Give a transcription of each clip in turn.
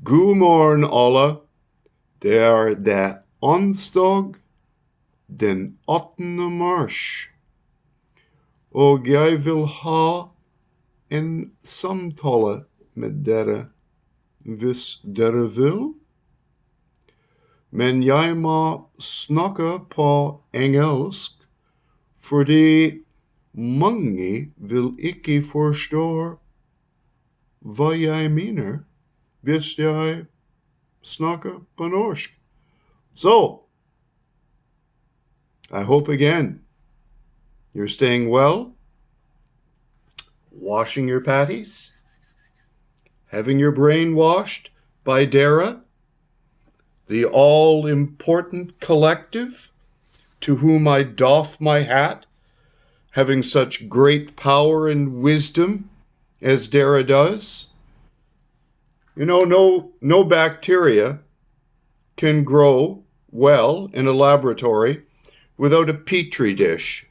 God morgen alle. Det det onsdag den 18. mars. Og jeg vil ha en samtale med dere, hvis dere vil. Men jeg må snakke på engelsk, fordi mange vil ikke forstå hva jeg mener hvis jeg snakker på norsk. So, I hope again you're staying well, washing your patties, having your brain washed by DARA, the all-important collective to whom I doff my hat, having such great power and wisdom as DARA does. You know, no bacteria can grow well in a laboratory without a Petri dish.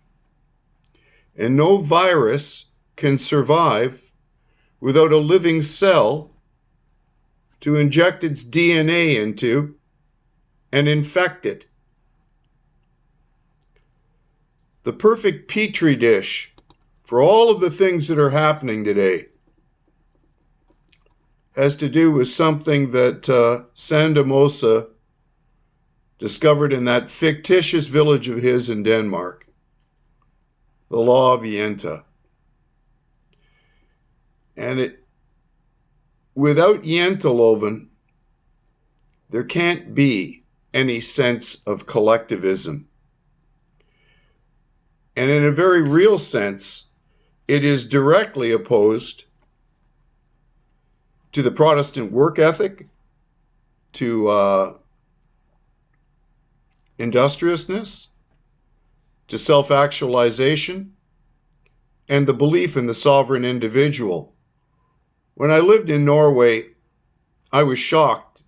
And no virus can survive without a living cell to inject its DNA into and infect it. The perfect Petri dish for all of the things that are happening today has to do with something that Sandamosa discovered in that fictitious village of his in Denmark, the law of Jante. And without Janteloven, there can't be any sense of collectivism. And in a very real sense, it is directly opposed to the Protestant work ethic, to industriousness, to self-actualization, and the belief in the sovereign individual. When I lived in Norway, I was shocked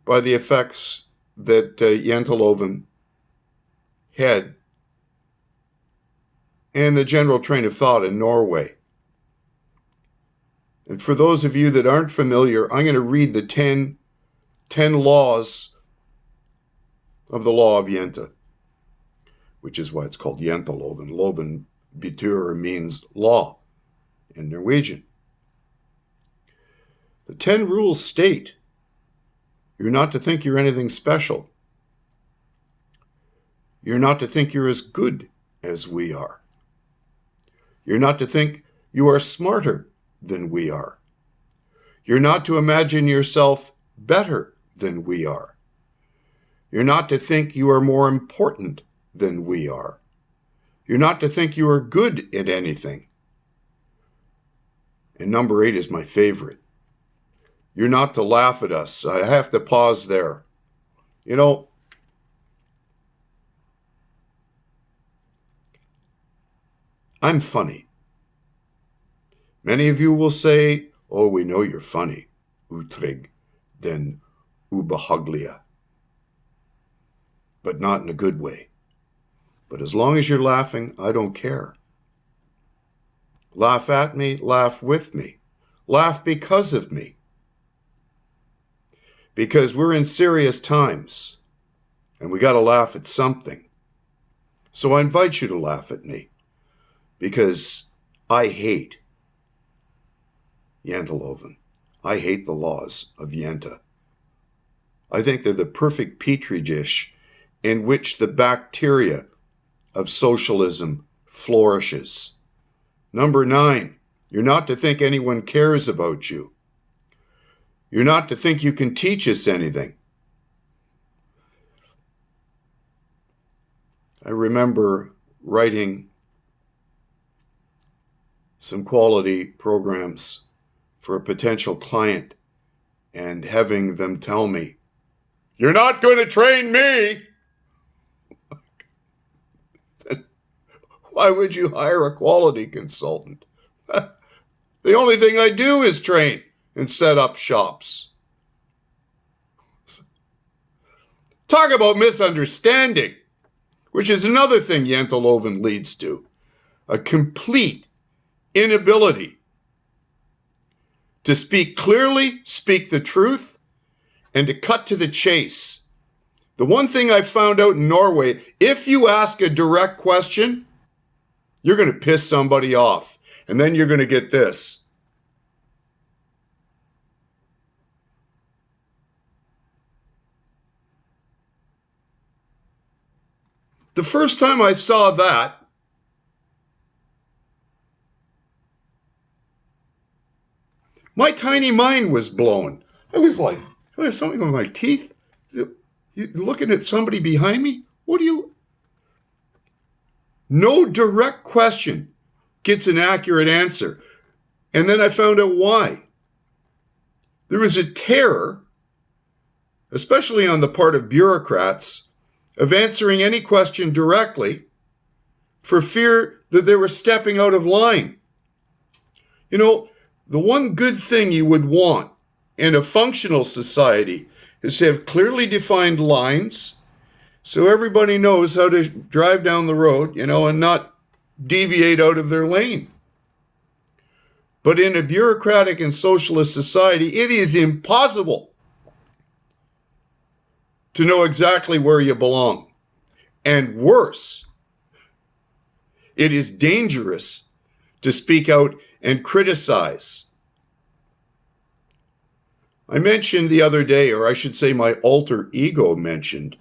by the effects that Janteloven had and the general train of thought in Norway. And for those of you that aren't familiar, I'm going to read the 10 laws of the law of Jante, which is why it's called Janteloven. Loven betyr means law in Norwegian. The 10 rules state you're not to think you're anything special. You're not to think you're as good as we are. You're not to think you are smarter than we are. You're not to imagine yourself better than we are. You're not to think you are more important than we are. You're not to think you are good at anything. And number 8 is my favorite. You're not to laugh at us. I have to pause there. You know, I'm funny. Many of you will say, oh, we know you're funny, utrygg, den ubehagliga. But not in a good way. But as long as you're laughing, I don't care. Laugh at me, laugh with me. Laugh because of me. Because we're in serious times, and we got to laugh at something. So I invite you to laugh at me, because I hate Janteloven. I hate the laws of Jante. I think they're the perfect petri dish in which the bacteria of socialism flourishes. Number 9, you're not to think anyone cares about you. You're not to think you can teach us anything. I remember writing some quality programs for a potential client and having them tell me, "You're not going to train me." Why would you hire a quality consultant? The only thing I do is train and set up shops. Talk about misunderstanding, which is another thing Janteloven leads to. A complete inability to speak clearly, speak the truth, and to cut to the chase. The one thing I found out in Norway, if you ask a direct question, you're going to piss somebody off. And then you're going to get this. The first time I saw that, my tiny mind was blown. I was like, I have something on my teeth. You looking at somebody behind me? What do you... No direct question gets an accurate answer. And then I found out why. There was a terror, especially on the part of bureaucrats, of answering any question directly for fear that they were stepping out of line. You know, the one good thing you would want in a functional society is to have clearly defined lines so everybody knows how to drive down the road, and not deviate out of their lane. But in a bureaucratic and socialist society, it is impossible to know exactly where you belong. And worse, it is dangerous to speak out and criticize. I mentioned the other day, or I should say my alter ego mentioned,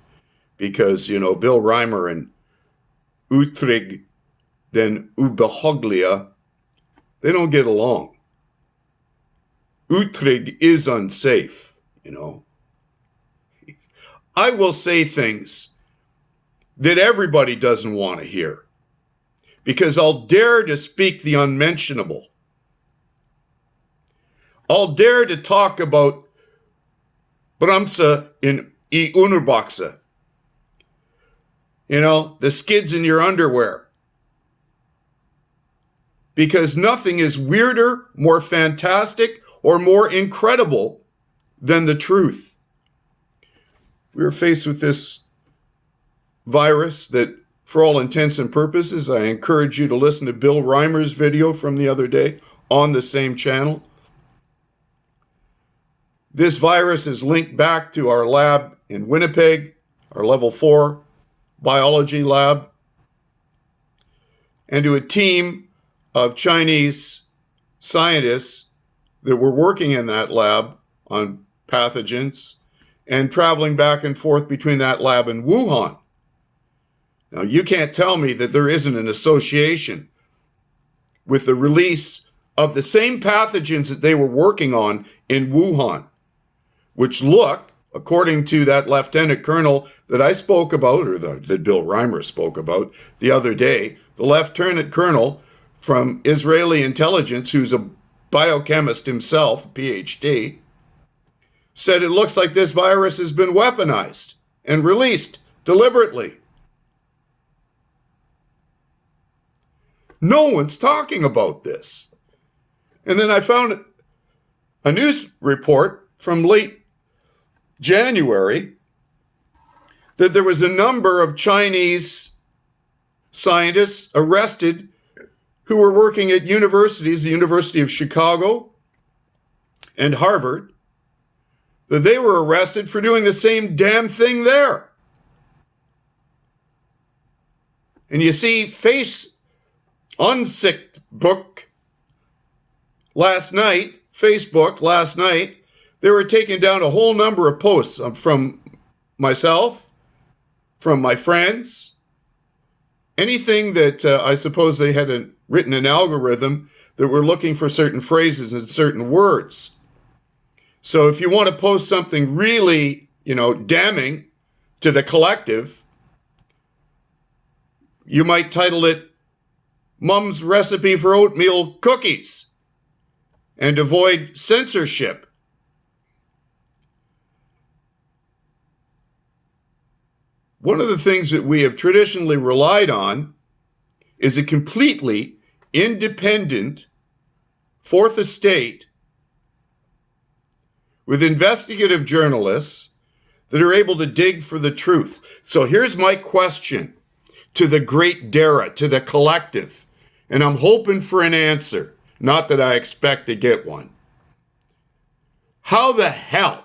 because, Bill Reimer and Utrig, then Ubehaglia, they don't get along. Utrig is unsafe, I will say things that everybody doesn't want to hear, because I'll dare to speak the unmentionable. I'll dare to talk about Bromse in I Underboxe. The skids in your underwear. Because nothing is weirder, more fantastic, or more incredible than the truth. We are faced with this virus that, for all intents and purposes, I encourage you to listen to Bill Reimer's video from the other day on the same channel. This virus is linked back to our lab in Winnipeg, our level 4 biology lab, and to a team of Chinese scientists that were working in that lab on pathogens and traveling back and forth between that lab and Wuhan. Now, you can't tell me that there isn't an association with the release of the same pathogens that they were working on in Wuhan, which look, according to that lieutenant colonel that I spoke about, or that Bill Reimer spoke about the other day, the lieutenant colonel from Israeli intelligence, who's a biochemist himself, PhD, said it looks like this virus has been weaponized and released deliberately. No one's talking about this. And then I found a news report from late January that there was a number of Chinese scientists arrested who were working at universities, the University of Chicago and Harvard, that they were arrested for doing the same damn thing there. And you see, Facebook last night, they were taking down a whole number of posts from myself, from my friends, anything that I suppose they had written an algorithm that were looking for certain phrases and certain words. So if you want to post something really, damning to the collective, you might title it Mum's Recipe for Oatmeal Cookies and avoid censorship. One of the things that we have traditionally relied on is a completely independent fourth estate with investigative journalists that are able to dig for the truth. So here's my question to the great Dara, to the collective, and I'm hoping for an answer, not that I expect to get one. How the hell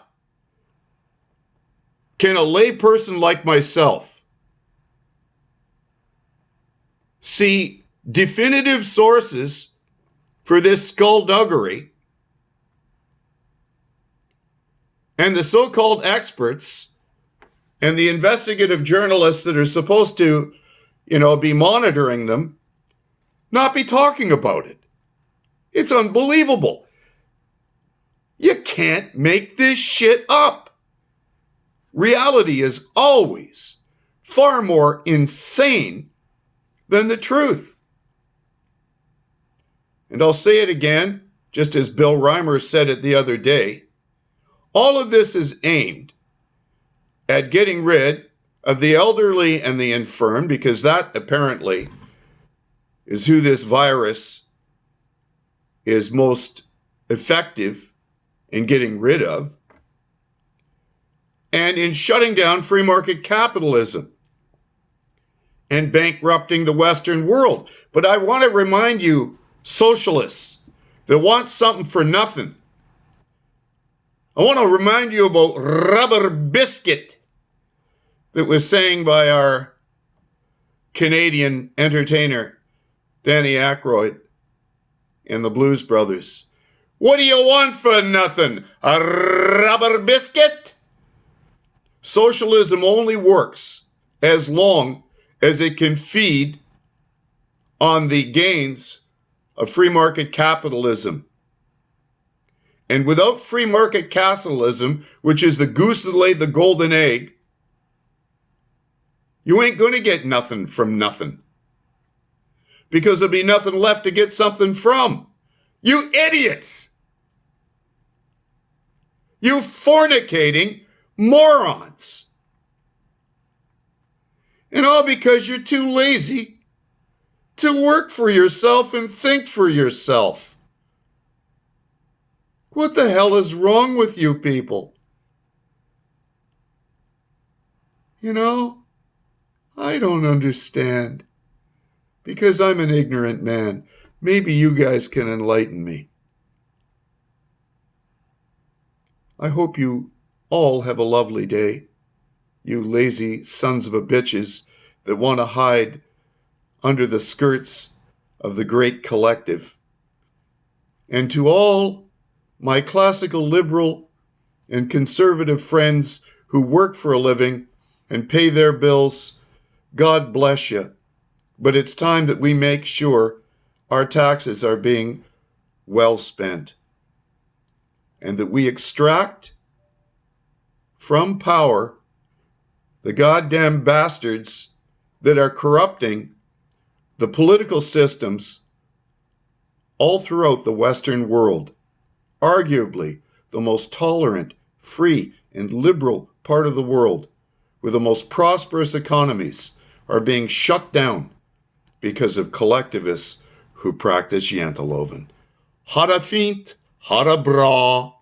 can a layperson like myself see definitive sources for this skullduggery, and the so-called experts and the investigative journalists that are supposed to, be monitoring them, not be talking about it? It's unbelievable. You can't make this shit up. Reality is always far more insane than the truth. And I'll say it again, just as Bill Reimer said it the other day. All of this is aimed at getting rid of the elderly and the infirm, because that apparently is who this virus is most effective in getting rid of, and in shutting down free market capitalism and bankrupting the Western world. But I want to remind you, socialists that want something for nothing, I want to remind you about Rubber Biscuit that was sang by our Canadian entertainer, Danny Aykroyd, and the Blues Brothers. What do you want for nothing? A rubber biscuit? Socialism only works as long as it can feed on the gains of free market capitalism. And without free market capitalism, which is the goose that laid the golden egg, you ain't going to get nothing from nothing. Because there'll be nothing left to get something from. You idiots! You fornicating morons! And all because you're too lazy to work for yourself and think for yourself. What the hell is wrong with you people? I don't understand. Because I'm an ignorant man. Maybe you guys can enlighten me. I hope you all have a lovely day, you lazy sons of a bitches that want to hide under the skirts of the great collective. And to all my classical liberal and conservative friends who work for a living and pay their bills, God bless you. But it's time that we make sure our taxes are being well spent, and that we extract from power the goddamn bastards that are corrupting the political systems all throughout the Western world. Arguably the most tolerant, free, and liberal part of the world, with the most prosperous economies, are being shut down because of collectivists who practice janteloven. Ha det fint, ha det bra.